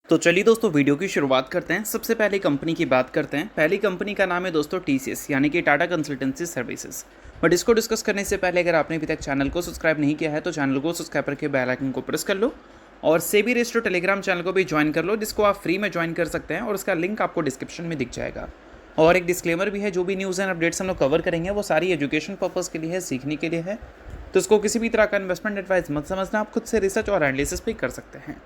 तो चलिए दोस्तों वीडियो की शुरुआत करते हैं। सबसे पहले कंपनी की बात करते हैं। पहली कंपनी का नाम है दोस्तों टीसीएस यानी कि टाटा कंसल्टेंसी सर्विसेज। बट इसको डिस्कस करने से पहले अगर आपने अभी तक चैनल को सब्सक्राइब नहीं किया है तो चैनल को सब्सक्राइब करके बेल आइकन को प्रेस कर लो और सेबी रजिस्टर्ड टेलीग्राम चैनल को भी ज्वाइन कर लो, जिसको आप फ्री में ज्वाइन कर सकते हैं और उसका लिंक आपको डिस्क्रिप्शन में दिख जाएगा। और एक डिस्क्लेमर भी है, जो भी न्यूज़ एंड अपडेट्स हम लोग कवर करेंगे वो सारी एजुकेशन पर्पज़ के लिए है, सीखने के लिए है। तो इसको किसी भी तरह का इन्वेस्टमेंट एडवाइस मत समझना, आप खुद से रिसर्च और एनालिसिस भी कर सकते हैं।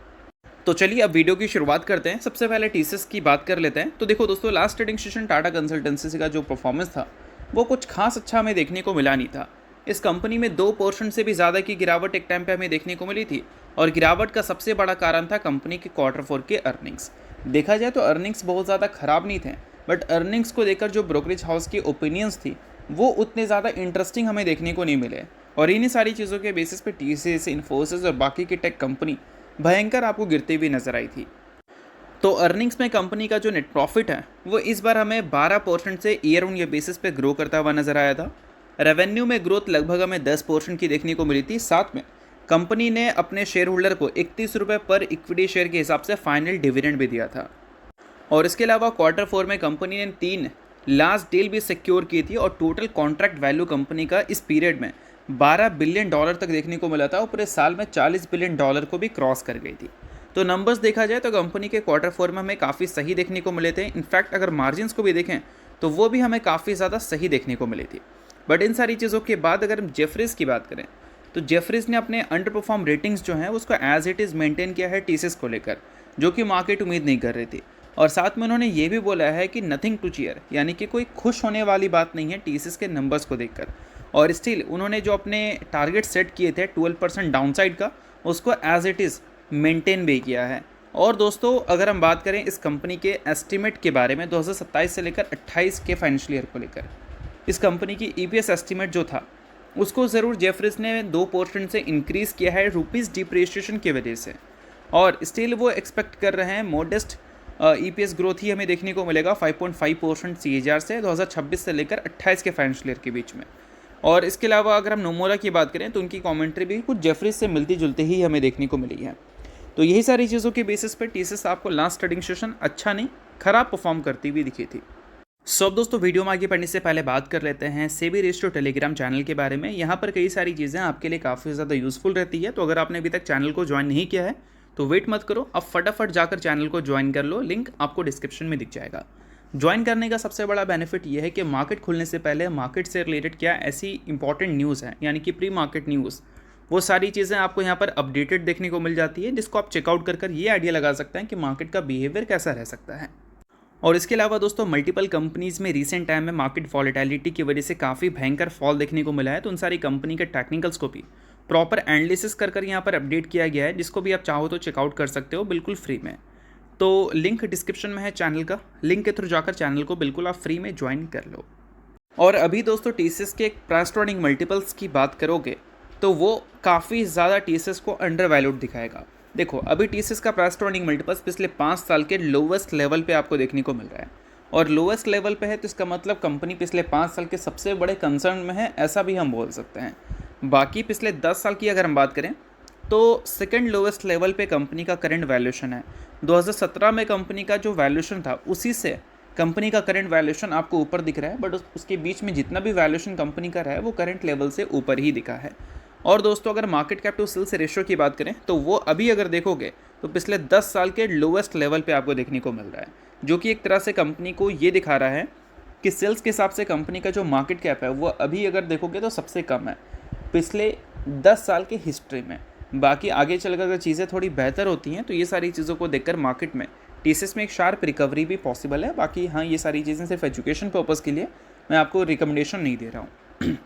तो चलिए अब वीडियो की शुरुआत करते हैं। सबसे पहले टीसीएस की बात कर लेते हैं। तो देखो दोस्तों, last trading session Tata consultancy का जो परफॉर्मेंस था वो कुछ खास अच्छा हमें देखने को मिला नहीं था। इस कंपनी में 2% से भी ज़्यादा की गिरावट एक टाइम पे हमें देखने को मिली थी और गिरावट का सबसे बड़ा कारण था कंपनी के Q4 के अर्निंग्स। देखा जाए तो अर्निंग्स बहुत ज़्यादा ख़राब नहीं थे, बट अर्निंग्स को लेकर जो ब्रोकरेज हाउस की ओपिनियंस थी वो उतने ज़्यादा इंटरेस्टिंग हमें देखने को नहीं मिले। और इन्हीं सारी चीज़ों के बेसिस पे टीसीएस, इन्फोसिस और बाकी की टेक कंपनी भयंकर आपको गिरती हुई नजर आई थी। तो अर्निंग्स में कंपनी का जो नेट प्रॉफिट है वो इस बार हमें 12% से ईयर ऑन ईयर बेसिस पे ग्रो करता हुआ नजर आया था। रेवेन्यू में ग्रोथ लगभग हमें 10% की देखने को मिली थी। साथ में कंपनी ने अपने शेयर होल्डर को 31 रुपये पर इक्विटी शेयर के हिसाब से फाइनल डिविडेंड भी दिया था। और इसके अलावा Q4 में कंपनी ने 3 लार्ज डील भी सिक्योर की थी और टोटल कॉन्ट्रैक्ट वैल्यू कंपनी का इस पीरियड में $12 बिलियन तक देखने को मिला था और पूरे साल में $40 बिलियन को भी क्रॉस कर गई थी। तो नंबर्स देखा जाए तो कंपनी के Q4 में हमें काफ़ी सही देखने को मिले थे। इनफैक्ट अगर मार्जिन्स को भी देखें तो वो भी हमें काफ़ी ज़्यादा सही देखने को मिली थी। बट इन सारी चीज़ों के बाद अगर हम जेफरीज की बात करें तो जेफरीज ने अपने अंडर परफॉर्म रेटिंग्स जो हैं उसको एज इट इज़ मेंटेन किया है टीसीएस को लेकर, जो कि मार्केट उम्मीद नहीं कर रही थी। और साथ में उन्होंने ये भी बोला है कि नथिंग टू चीयर, यानी कि कोई खुश होने वाली बात नहीं है टीसीएस के नंबर्स को देखकर। और स्टिल उन्होंने जो अपने टारगेट सेट किए थे 12% डाउनसाइड का, उसको एज इट इज़ मेंटेन भी किया है। और दोस्तों अगर हम बात करें इस कंपनी के एस्टीमेट के बारे में 2027 से लेकर 28 के फाइनेंशियल ईयर को लेकर, इस कंपनी की ईपीएस एस्टीमेट जो था उसको ज़रूर जेफरीज ने 2% से इंक्रीज़ किया है रुपीज़ डिप्रिसिएशन की वजह से। और स्टिल वो एक्सपेक्ट कर रहे हैं मोडेस्ट ईपीएस ग्रोथ ही हमें देखने को मिलेगा 5.5% सीएजीआर से 2026 से लेकर 28 के फाइनेंशियल ईयर के बीच में। और इसके अलावा अगर हम नोमोरा की बात करें तो उनकी कमेंट्री भी कुछ जेफरीज से मिलती जुलती ही हमें देखने को मिली है। तो यही सारी चीज़ों के बेसिस पे टीसीएस आपको लास्ट ट्रेडिंग सेशन अच्छा नहीं खराब परफॉर्म करती हुई दिखी थी। सो अब दोस्तों वीडियो में आगे बढ़ने से पहले बात कर लेते हैं सेबी रजिस्टर्ड टेलीग्राम चैनल के बारे में। यहाँ पर कई सारी चीज़ें आपके लिए काफ़ी ज़्यादा यूजफुल रहती है। तो अगर आपने अभी तक चैनल को ज्वाइन नहीं किया है तो वेट मत करो, अब फटाफट जाकर चैनल को ज्वाइन कर लो, लिंक आपको डिस्क्रिप्शन में दिख जाएगा। ज्वाइन करने का सबसे बड़ा बेनिफिट ये है कि मार्केट खुलने से पहले मार्केट से रिलेटेड क्या ऐसी इंपॉर्टेंट न्यूज़ है, यानी कि प्री मार्केट न्यूज़, वो सारी चीज़ें आपको यहाँ पर अपडेटेड देखने को मिल जाती है, जिसको आप चेकआउट कर ये आइडिया लगा सकते हैं कि मार्केट का बिहेवियर कैसा रह सकता है। और इसके अलावा दोस्तों मल्टीपल कंपनीज़ में रिसेंट टाइम में मार्केट वॉलेटिलिटी की वजह से काफ़ी भयंकर फॉल देखने को मिला है। तो उन सारी कंपनी के टेक्निकल्स को भी प्रॉपर एनालिसिस कर यहाँ पर अपडेट किया गया है, जिसको भी आप चाहो तो चेकआउट कर सकते हो बिल्कुल फ्री में। तो लिंक डिस्क्रिप्शन में है चैनल का, लिंक के थ्रू जाकर चैनल को बिल्कुल आप फ्री में ज्वाइन कर लो। और अभी दोस्तों टीसीएस के प्राइस टू अर्निंग मल्टीपल्स की बात करोगे तो वो काफ़ी ज़्यादा टीसीएस को अंडर वैल्यूड दिखाएगा। देखो अभी टीसीएस का प्राइस टू अर्निंग मल्टीपल्स पिछले 5 साल के लोवेस्ट लेवल पे आपको देखने को मिल रहा है। और लोवेस्ट लेवल पे है तो इसका मतलब कंपनी पिछले 5 साल के सबसे बड़े कंसर्न में है, ऐसा भी हम बोल सकते हैं। बाकी पिछले 10 साल की अगर हम बात करें तो सेकंड लोवेस्ट लेवल पे कंपनी का करंट वैल्यूएशन है। 2017 में कंपनी का जो वैल्यूएशन था उसी से कंपनी का करंट वैल्यूएशन आपको ऊपर दिख रहा है, बट उसके बीच में जितना भी वैल्यूएशन कंपनी का रहा है वो करंट लेवल से ऊपर ही दिखा है। और दोस्तों अगर market cap to sales ratio की बात करें तो वो अभी अगर देखोगे तो पिछले 10 साल के लोवेस्ट लेवल पे आपको देखने को मिल रहा है, जो कि एक तरह से कंपनी को ये दिखा रहा है कि सेल्स के हिसाब से कंपनी का जो मार्केट कैप है वो अभी अगर देखोगे तो सबसे कम है पिछले 10 साल के हिस्ट्री में। बाकी आगे चलकर अगर चीज़ें थोड़ी बेहतर होती हैं तो ये सारी चीज़ों को देखकर मार्केट में टीसीएस में एक शार्प रिकवरी भी पॉसिबल है। बाकी हाँ, ये सारी चीज़ें सिर्फ एजुकेशन पर्पज़ के लिए, मैं आपको रिकमेंडेशन नहीं दे रहा हूँ।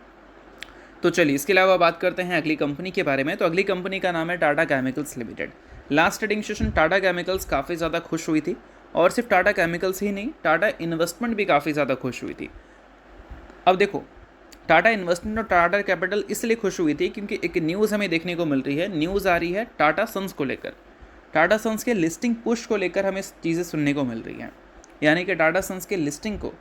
तो चलिए इसके अलावा बात करते हैं अगली कंपनी के बारे में। तो अगली कंपनी का नाम है Tata chemicals limited. Last trading session Tata chemicals काफ़ी ज़्यादा खुश हुई थी और सिर्फ टाटा केमिकल्स ही नहीं, टाटा इन्वेस्टमेंट भी काफ़ी ज़्यादा खुश हुई थी। अब देखो टाटा इन्वेस्टमेंट और टाटा कैपिटल इसलिए खुश हुई थी क्योंकि एक न्यूज़ हमें देखने को मिल रही है, न्यूज़ आ रही है टाटा सन्स को लेकर। टाटा सन्स के लिस्टिंग पुश को लेकर हमें चीज़ें सुनने को मिल रही हैं, यानी कि टाटा सन्स के लिस्टिंग को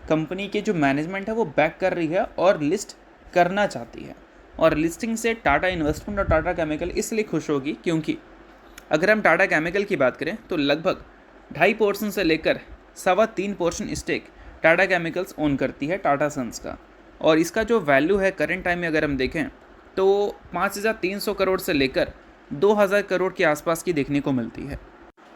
कंपनी के जो मैनेजमेंट है वो बैक कर रही है और लिस्ट करना चाहती है। और लिस्टिंग से टाटा इन्वेस्टमेंट और टाटा केमिकल इसलिए खुश होगी क्योंकि अगर हम टाटा केमिकल की बात करें तो लगभग 2.5% से लेकर 3.25% स्टेक टाटा केमिकल्स ओन करती है टाटा सन्स का। और इसका जो वैल्यू है करंट टाइम में अगर हम देखें तो 5,300 करोड़ से लेकर 2,000 करोड़ के आसपास की देखने को मिलती है।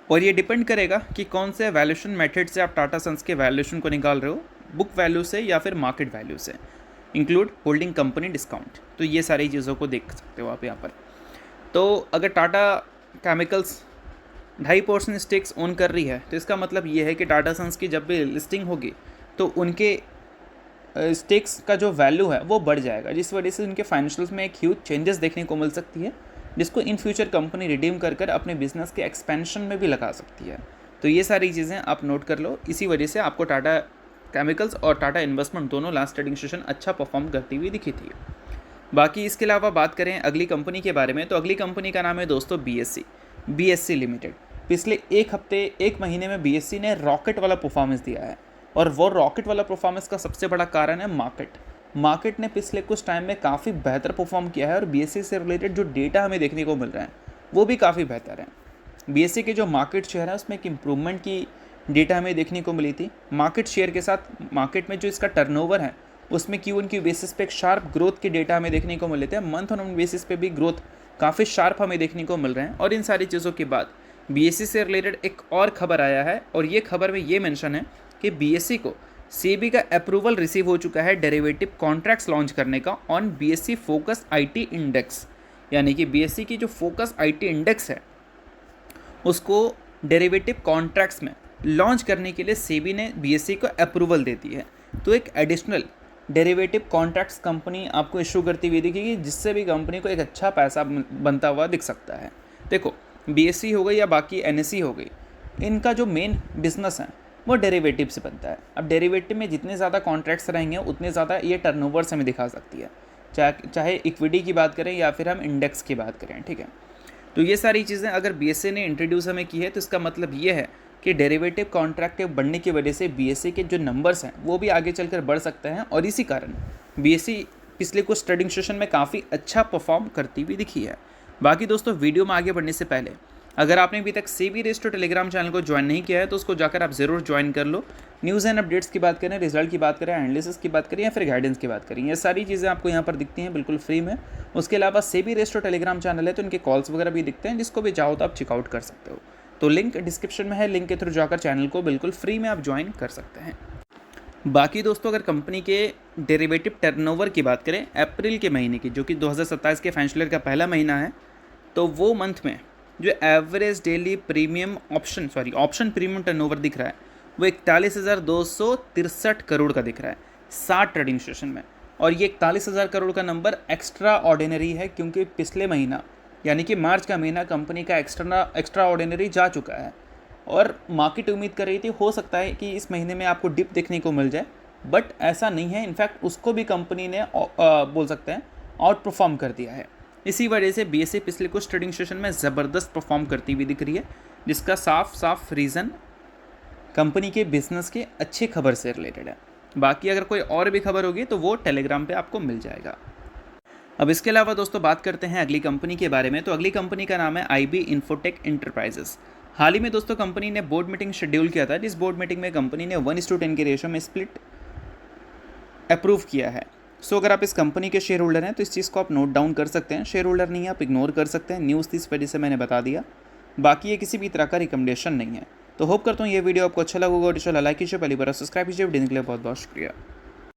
और ये डिपेंड करेगा कि कौन से वैल्यूएशन मेथड से आप टाटा सन्स के वैल्यूएशन को निकाल रहे हो, बुक वैल्यू से या फिर मार्केट वैल्यू से, इंक्लूड होल्डिंग कंपनी डिस्काउंट। तो ये सारी चीज़ों को देख सकते हो आप यहाँ पर। तो अगर टाटा केमिकल्स 2.5% स्टेक्स ओन कर रही है तो इसका मतलब ये है कि टाटा सन्स की जब भी लिस्टिंग होगी तो उनके स्टेक्स का जो वैल्यू है वो बढ़ जाएगा, जिस वजह से उनके फाइनेंशियल्स में एक ह्यूज चेंजेस देखने को मिल सकती है, जिसको इन फ्यूचर कंपनी रिडीम कर अपने बिजनेस के एक्सपेंशन में भी लगा सकती है। तो ये सारी चीज़ें आप नोट कर लो। इसी वजह से आपको टाटा केमिकल्स और टाटा इन्वेस्टमेंट दोनों लास्ट ट्रेडिंग सेशन अच्छा परफॉर्म करती हुई दिखी थी। बाकी इसके अलावा बात करें अगली कंपनी के बारे में तो अगली कंपनी का नाम है दोस्तों BSC लिमिटेड। पिछले एक महीने में BSC ने रॉकेट वाला परफॉर्मेंस दिया है, और वो रॉकेट वाला परफॉर्मेंस का सबसे बड़ा कारण है मार्केट ने पिछले कुछ टाइम में काफ़ी बेहतर परफॉर्म किया है, और BSC से रिलेटेड जो डेटा हमें देखने को मिल रहा है वो भी काफ़ी बेहतर है। BSC के जो मार्केट शेयर है उसमें एक इम्प्रूवमेंट की डेटा हमें देखने को मिली थी। मार्केट शेयर के साथ मार्केट में जो इसका टर्नओवर है उसमें Q1 बेसिस पे एक शार्प ग्रोथ के डेटा हमें देखने को मिले थे। मंथ ऑन मंथ बेसिस पे भी ग्रोथ काफ़ी शार्प हमें देखने को मिल रहे हैं। और इन सारी चीज़ों के बाद BSC से रिलेटेड एक और खबर आया है, और ये खबर में ये मेंशन है कि BSC को सेबी का अप्रूवल रिसीव हो चुका है डेरिवेटिव कॉन्ट्रैक्ट्स लॉन्च करने का on BSC focus IT index. यानी कि BSC की जो फोकस IT इंडेक्स है उसको डेरिवेटिव कॉन्ट्रैक्ट्स में लॉन्च करने के लिए सेबी ने BSC को अप्रूवल दे दी है। तो एक एडिशनल डेरिवेटिव कॉन्ट्रैक्ट्स कंपनी आपको इशू करती हुई दिखेगी, जिससे भी कंपनी को एक अच्छा पैसा बनता हुआ दिख सकता है। देखो BSC हो गई या बाकी NSE हो गई, इनका जो मेन बिजनेस है वो डेरिवेटिव से बनता है। अब डेरिवेटिव में जितने ज़्यादा कॉन्ट्रैक्ट्स रहेंगे उतने ज़्यादा ये टर्नओवर्स हमें दिखा सकती है, चाहे इक्विटी की बात करें या फिर हम इंडेक्स की बात करें, ठीक है। तो ये सारी चीज़ें अगर BSC ने इंट्रोड्यूस हमें की है तो इसका मतलब ये है कि डेरिवेटिव कॉन्ट्रैक्ट के बढ़ने की वजह से BSC के जो नंबर्स हैं वो भी आगे चलकर बढ़ सकते हैं, और इसी कारण BSC पिछले कुछ ट्रेडिंग सेशन में काफ़ी अच्छा परफॉर्म करती हुई दिखी है। बाकी दोस्तों वीडियो में आगे बढ़ने से पहले अगर आपने अभी तक सेबी रेस्टो टेलीग्राम चैनल को ज्वाइन नहीं किया है तो उसको जाकर आप ज़रूर ज्वाइन कर लो। न्यूज़ एंड अपडेट्स की बात करें, रिजल्ट की बात करें, एनालिसिस की बात करें या फिर गाइडेंस की बात करें, ये सारी चीज़ें आपको यहाँ पर दिखती हैं बिल्कुल फ्री में। उसके अलावा सेबी रेस्टो टेलीग्राम चैनल है तो इनके कॉल्स वगैरह भी दिखते हैं, जिसको भी चाहो तो आप चेकआउट कर सकते हो। तो लिंक डिस्क्रिप्शन में है, लिंक के थ्रू जाकर चैनल को बिल्कुल फ्री में आप ज्वाइन कर सकते हैं। बाकी दोस्तों अगर कंपनी के डेरिवेटिव टर्नओवर की बात करें अप्रैल के महीने की, जो कि 2027 के फाइनेंशियल ईयर का पहला महीना है, तो वो मंथ में जो average daily option premium turnover दिख रहा है वो 41,263 करोड़ का दिख रहा है 60 ट्रेडिंग सेशन में। और ये 41,000 करोड़ का नंबर एक्स्ट्रा ऑर्डिनरी है, क्योंकि पिछले महीना यानी कि मार्च का महीना कंपनी का एक्स्ट्रा ऑर्डिनरी जा चुका है, और मार्केट उम्मीद कर रही थी हो सकता है कि इस महीने में आपको डिप देखने को मिल जाए, बट ऐसा नहीं है। इनफैक्ट उसको भी कंपनी ने बोल सकते हैं आउट परफॉर्म कर दिया है। इसी वजह से BSC पिछले कुछ ट्रेडिंग सेशन में ज़बरदस्त परफॉर्म करती हुई दिख रही है, जिसका साफ रीज़न कंपनी के बिजनेस के अच्छी खबर से रिलेटेड है। बाकी अगर कोई और भी खबर होगी तो वो टेलीग्राम पे आपको मिल जाएगा। अब इसके अलावा दोस्तों बात करते हैं अगली कंपनी के बारे में। तो अगली कंपनी का नाम है IB इन्फोटेक एंटरप्राइजेस। हाल ही में दोस्तों कंपनी ने बोर्ड मीटिंग शेड्यूल किया था, जिस बोर्ड मीटिंग में कंपनी ने 1:10 के रेशो में स्प्लिट अप्रूव किया है। सो अगर आप इस कंपनी के शेयर होल्डर हैं तो इस चीज़ को आप नोट डाउन कर सकते हैं। शेयर होल्डर नहीं है आप इग्नोर कर सकते हैं, न्यूज़ थी इस वजह से मैंने बता दिया। बाकी ये किसी भी तरह का रिकमेंडेशन नहीं है। तो होप करता हूँ ये वीडियो आपको अच्छा लगा होगा। लाइक कीजिए, पहली बार सब्सक्राइब कीजिए। वीडियो के लिए बहुत बहुत शुक्रिया।